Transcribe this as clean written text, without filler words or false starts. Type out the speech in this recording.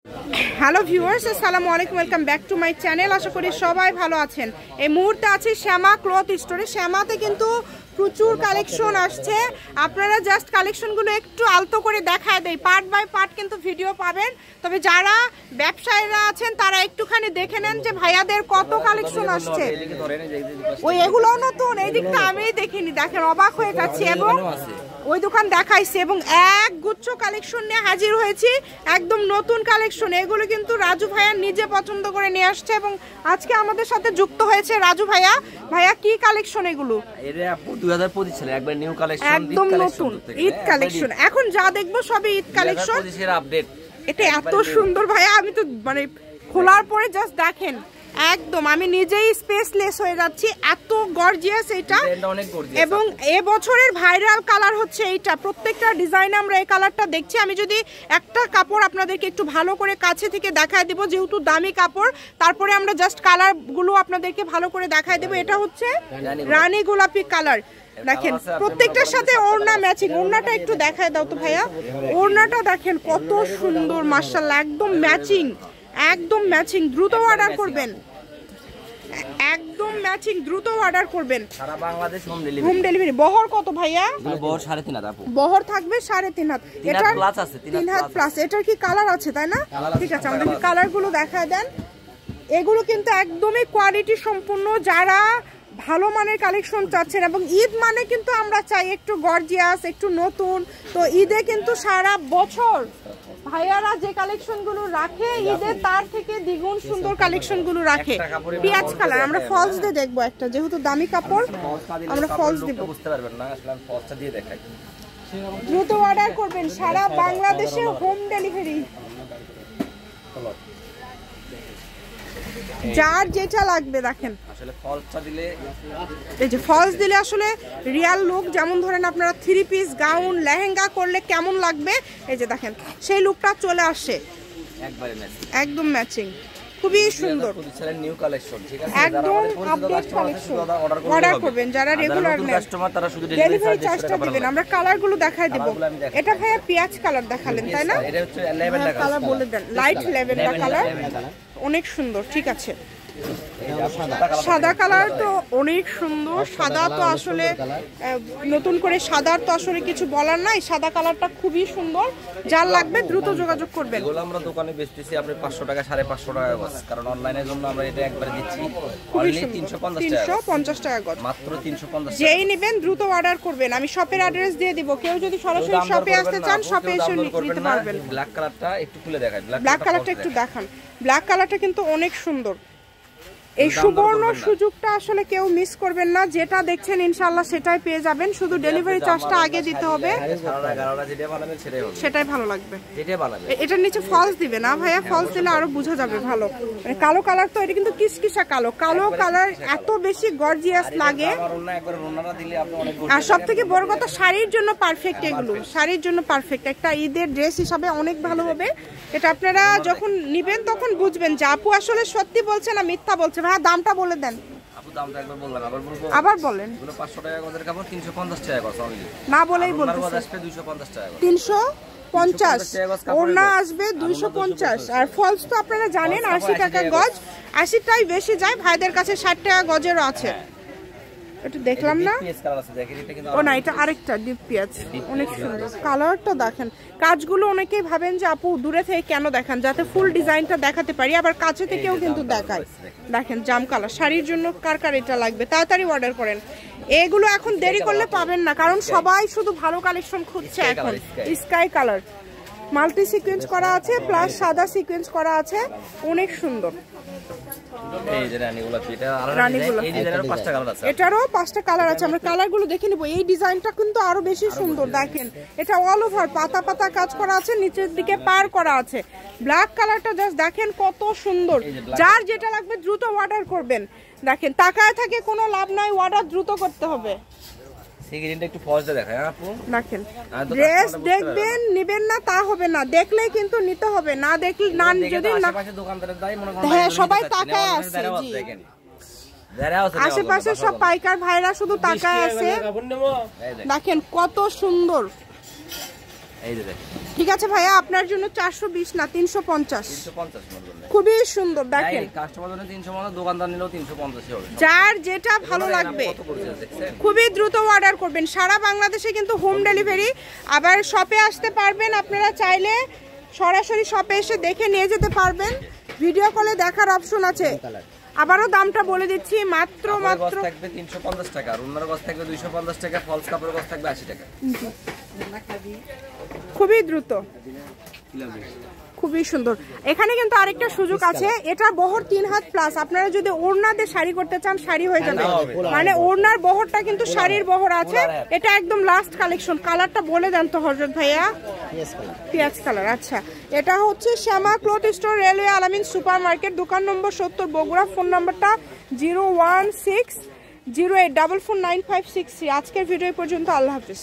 Hello viewers, আসসালামু আলাইকুম, welcome back to my channel. আশা করি সবাই ভালো আছেন। এই মুহূর্তে আছি শ্যামা ক্লথ স্টোরে। শ্যামাতে কিন্তু প্রচুর কালেকশন আসছে। আপনারা জাস্ট কালেকশনগুলো একটু আলতো করে দেখায় দেয়, পার্ট বাই পার্ট কিন্তু ভিডিও পাবেন। তবে যারা ব্যবসায়ীরা আছেন তারা একটুখানি দেখে নেন যে ভাইয়াদের কত কালেকশন আসছে। ওই এগুলো নতুন, এই দিকটা আমিই দেখিনি, দেখেন অবাক হয়ে যাচ্ছি। এবং ওই দোকান দেখাইছে এবং এক গুচ্ছ কালেকশন নিয়ে হাজির হয়েছি, একদম নতুন কালেকশন। এগুলো কিন্তু রাজু ভাইয়া নিজে পছন্দ করে নিয়ে আসছে এবং আজকে আমাদের সাথে যুক্ত হয়েছে রাজু ভাইয়া। ভাইয়া কি কালেকশন এগুলো? এটা 2025 সালে একবার নিউ কালেকশন, একদম নতুন ঈদ কালেকশন। এখন যা দেখবো সবই ঈদ কালেকশন, 2025 এর আপডেট। এটা এত সুন্দর ভাইয়া, আমি তো মানে খোলার পরে জাস্ট দেখেন, একদম আমি নিজেই স্পেসলেস হয়ে যাচ্ছি, এত গর্জিয়াস এটা। এবং এ বছরের ভাইরাল কালার হচ্ছে এইটা। প্রত্যেকটা ডিজাইনে আমরা এই কালারটা দেখছি। আমি যদি একটা কাপড় আপনাদেরকে একটু ভালো করে কাছে থেকে দেখায় দেব, যেহেতু দামি কাপড়, তারপরে আমরা জাস্ট কালারগুলো আপনাদেরকে ভালো করে দেখায় দেব। এটা হচ্ছে রানী গোলাপি কালার। দেখেন প্রত্যেকটার সাথে ওড়না ম্যাচিং। ওড়নাটা একটু দেখায় দাও তো ভাইয়া। ওড়নাটা দেখেন কত সুন্দর, মাশাআল্লাহ, একদম ম্যাচিং, একদম ম্যাচিং। দ্রুত অর্ডার করবেন, একদম ম্যাচিং, দ্রুত অর্ডার করবেন। সারা বাংলাদেশ হোম ডেলিভারি। বহর কত ভাইয়া? বহর 3.5 হাত। বহর থাকবে 3.5 হাত। এটা প্লাস আছে, 3 হাত প্লাস। এটার কি কালার আছে তাই না? ঠিক আছে, আমাদেরকে কালারগুলো দেখায় দেন। এগুলো কিন্তু একদমই কোয়ালিটি সম্পূর্ণ। যারা ভালো মানের কালেকশন চাচ্ছেন, এবং ঈদ মানে কিন্তু আমরা চাই একটু গর্জিয়াস, একটু নতুন। তো ঈদে কিন্তু সারা বছর ভাইয়ারা যে কালেকশনগুলো রাখে, ঈদে তার থেকে দ্বিগুণ সুন্দর কালেকশনগুলো রাখে। পেঁয়াজ কালার আমরা ফলস দিয়ে দেখবো একটা, যেহেতু দামি কাপড় আমরা ফলস দিব। বুঝতে পারবেন না, আসলে আমি ফলসটা দিয়ে দেখাই। দ্রুত অর্ডার করবেন, সারা বাংলাদেশে হোম ডেলিভারি। যার যেটা লাগবে দেখেন, আসলে ফলসটা দিলে, এই যে ফলস দিলে আসলে রিয়াল লুক, যেমন ধরেন আপনারা 3 পিস গাউন লেহেঙ্গা করলে কেমন লাগবে, এই যে দেখেন সেই লুকটা চলে আসে, একবারে ম্যাচিং, একদম ম্যাচিং, খুবই সুন্দর। নিউ কালেকশন, ঠিক আছে, একদম আপডেট কালেকশন। অর্ডার করবেন যারা রেগুলার কাস্টমার, তারা শুধু ডেলিভারি চার্জটা দিবেন। আমরা কালারগুলো দেখাই দেব। এটা ভাইয়া পেঁয়াজ কালার দেখালেন তাই না? এটা হচ্ছে ল্যাভেন্ডার কালার বলে দেন, লাইট ল্যাভেন্ডার কালার, অনেক সুন্দর। ঠিক আছে, সাদা কালার তো অনেক সুন্দর। সাদা তো আসলে নতুন করে সাদার তো আসলে কিছু বলার নাই, সাদা কালারটা খুবই সুন্দর। যার লাগবে দ্রুত যোগাযোগ করবেন। এগুলো আমরা দোকানে বেচতেছি আপনি 500 টাকা, 550 টাকা গজ, কারণ অনলাইনের জন্য আমরা এটা একবারে দিচ্ছি অনলি 350 টাকা গজ, মাত্র 350। যেই নেবেন দ্রুত অর্ডার করবেন। আমি শপের অ্যাড্রেস দিয়ে দিব, কেউ যদি সরাসরি শপে আসতে চান শপে এসে নিতে পারবেন। ব্ল্যাক কালারটা একটু খুলে দেখাই, ব্ল্যাক কালারটা একটু দেখান। ব্ল্যাক কালারটা কিন্তু অনেক সুন্দর। এই সুবর্ণ সুযোগটা আসলে কেউ মিস করবেন না। যেটা দেখছেন ইনশাআল্লাহ সেটাই পেয়ে যাবেন, শুধু ডেলিভারি চার্জটা আগে দিতে হবে, সেটাই ভালো লাগবে। এটার নিচে ফলস দিবে না ভাইয়া? ফলস দিলে আরো বোঝা যাবে ভালো। মানে কালো কালার তো, এটা কিন্তু কিসকিসা কালো। কালো কালার এত বেশি গর্জিয়াস লাগে। আর সব থেকে বড় কথা, শাড়ির জন্য পারফেক্ট। এগুলো শাড়ির জন্য পারফেক্ট, একটা ঈদের ড্রেস হিসাবে অনেক ভালো হবে। এটা আপনারা যখন নিবেন তখন বুঝবেন যে আপু আসলে সত্যি বলছে না মিথ্যা বলছে। ভাইয়া দামটা বলে দেন। আপু দামটা একবার বললাম, আবার বলেন। এগুলো 500 টাকা গজের কাপড়, 350 টাকা গজ অনলি। না বলেই বলতেছি, 250 টাকা গজ, 350। ওড়না আসবে 250। আর ফলস তো আপনারা জানেন 80 টাকা গজ। 80টাই বেশি যায়, ভাইদের কাছে 60 টাকা গজেরও আছে। এটা দেখলাম না, ও না, এটা আরেকটা ডিপ পেঁয়াজ, অনেক সুন্দর কালারটা দেখেন। কাজগুলো অনেকেই ভাবেন যে আপু দূরে থেকে কেন দেখান, যাতে ফুল ডিজাইনটা দেখাতে পারি, আবার কাছে থেকেও কিন্তু দেখায়। দেখেন জাম কালার। শাড়ির জন্য কার কার এটা লাগবে তাড়াতাড়ি অর্ডার করেন। এগুলো এখন দেরি করলে পাবেন না, কারণ সবাই শুধু ভালো কালেকশন খুঁজছে এখন। স্কাই কালার মাল্টি সিকোয়েন্স করা আছে, প্লাস সাদা সিকোয়েন্স করা আছে, অনেক সুন্দর। এটারও 5টা কালার আছে, আমরা কালারগুলো দেখে নিব। এই ডিজাইনটা কিন্তু আরো বেশি সুন্দর। দেখেন এটা অল ওভার পাতা পাতা কাজ করা আছে, নিচের দিকে পার করা আছে। ব্ল্যাক কালারটা জাস্ট দেখেন কত সুন্দর। যার যেটা লাগবে দ্রুত অর্ডার করবেন। দেখেন তাকায় থাকে কোনো লাভ নাই, অর্ডার দ্রুত করতে হবে। একটু ফলস দেখায় আপু, দেখেন ড্রেস দেখবেন নিবেন না তা হবে না, দেখলেই কিন্তু নিতে হবে। না দেখলে না, যদি না দোকানদারের দাই মনে করেন, হ্যাঁ সবাই তাকায় আছে। জি আশেপাশে সব পাইকার ভাইরা শুধু তাকায় আছে। দেখেন কত সুন্দর। এই যে ঠিক আছে ভাইয়া, আপনার জন্য 420 না 350। 350 মডেল খুবই সুন্দর দেখেন, কাস্টমার জন্য 350, দোকানদার নিলেও 350 হবে। যার যেটা ভালো লাগবে খুবই দ্রুত অর্ডার করবেন। সারা বাংলাদেশে কিন্তু হোম ডেলিভারি, আবার শপে আসতে পারবেন, আপনারা চাইলে সরাসরি শপে এসে দেখে নিয়ে যেতে পারবেন, ভিডিও কলে দেখার অপশন আছে। আবারও দামটা বলে দিচ্ছি, মাত্র থাকবে 350 টাকা, আর অন্যান্য গজ থাকবে 250 টাকা, ফলস কাপড়ের গজ থাকবে 80 টাকা। খুবই দ্রুত, খুবই সুন্দর। এখানে কিন্তু আরেকটা সুযোগ আছে, এটা বহর 3 হাত প্লাস। আপনারা যদি ওড়না দিয়ে শাড়ি করতে চান শাড়ি হয়ে যাবে, মানে ওড়নার বহরটা কিন্তু শাড়ির বহর আছে। এটা একদম লাস্ট কালেকশন। কালারটা বলে দেন তো হযরত ভাইয়া। পিয়াজ কালার। আচ্ছা, এটা হচ্ছে শ্যামা ক্লথ স্টোর, রেলওয়ে আলামিন সুপার মার্কেট, দোকান নম্বর 70 বগুড়া। ফোন নাম্বারটা 01608449563। আজকের ভিডিও পর্যন্ত, আল্লাহ হাফেজ।